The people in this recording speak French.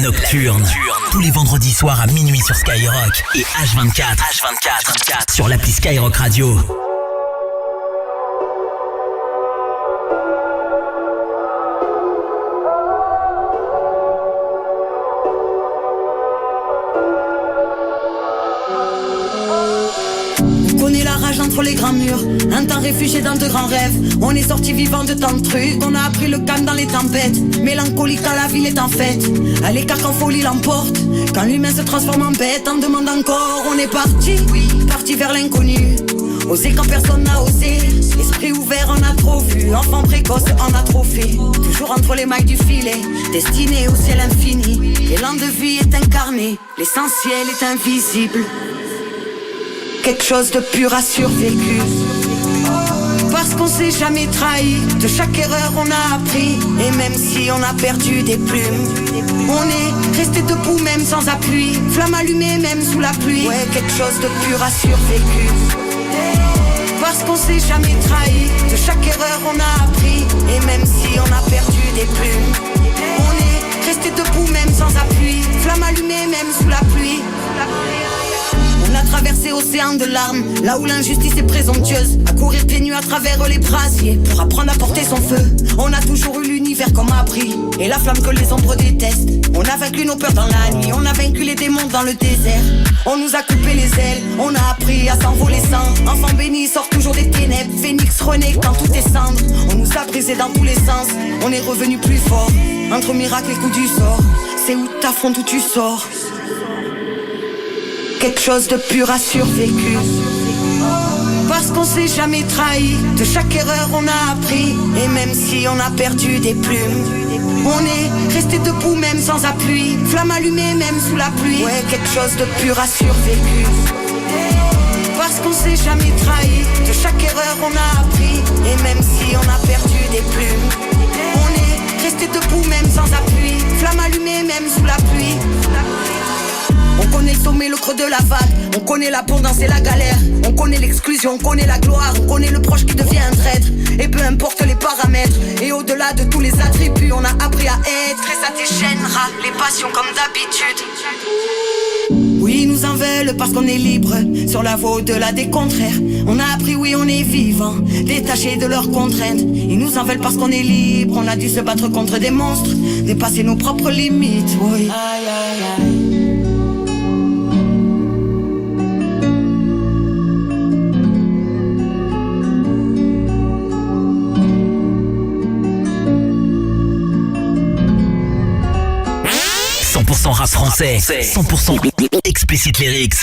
Nocturne. Tous les vendredis soirs à minuit sur Skyrock et H24 sur l'appli Skyrock Radio. On connaît la rage entre les grands murs, un temps réfugié dans de grands rêves. On est sorti vivant de tant de trucs, on a appris le calme dans les tempêtes. Mélancolique quand la ville est en fête, à l'écart quand folie l'emporte. Quand l'humain se transforme en bête, en demande encore. On est parti, parti vers l'inconnu. Oser quand personne n'a osé. Esprit ouvert, on a trop vu. Enfant précoce, on a trop fait. Toujours entre les mailles du filet, destiné au ciel infini. L'élan de vie est incarné, l'essentiel est invisible. Quelque chose de pur a survécu. Parce qu'on s'est jamais trahi, de chaque erreur on a appris. Et même si on a perdu des plumes, on est resté debout même sans appui. Flamme allumée même sous la pluie. Ouais, quelque chose de pur a survécu. Parce qu'on s'est jamais trahi, de chaque erreur on a appris. Et même si on a perdu des plumes, on est resté debout même sans appui. Flamme allumée même sous la pluie. On a traversé océan de larmes, là où l'injustice est présomptueuse. À courir pieds nus à travers les brasiers pour apprendre à porter son feu. On a toujours eu l'univers comme abri et la flamme que les ombres détestent. On a vaincu nos peurs dans la nuit, on a vaincu les démons dans le désert. On nous a coupé les ailes, on a appris à s'envoler sans. Enfant béni sort toujours des ténèbres, phénix renaît quand tout est cendre. On nous a brisé dans tous les sens, on est revenu plus fort. Entre miracles et coups du sort, c'est où t'affrontes où tu sors. Quelque chose de pur a survécu. Parce qu'on s'est jamais trahi, de chaque erreur on a appris. Et même si on a perdu des plumes, on est resté debout même sans appui. Flamme allumée même sous la pluie. Ouais, quelque chose de pur a survécu. Parce qu'on s'est jamais trahi, de chaque erreur on a appris. Et même si on a perdu des plumes, on est resté debout même sans appui. Flamme allumée même sous la pluie. On connaît le sommet, le creux de la vague. On connaît l'abondance et la galère. On connaît l'exclusion, on connaît la gloire. On connaît le proche qui devient un traître. Et peu importe les paramètres. Et au-delà de tous les attributs, on a appris à être. Et ça déchaînera les passions comme d'habitude. Oui, ils nous en veulent parce qu'on est libre. Sur la voie au-delà des contraires. On a appris, oui, on est vivant, détaché de leurs contraintes. Ils nous en veulent parce qu'on est libre. On a dû se battre contre des monstres, dépasser nos propres limites. Oui. Aïe, aïe, aïe. Rap français, 100% explicit lyrics.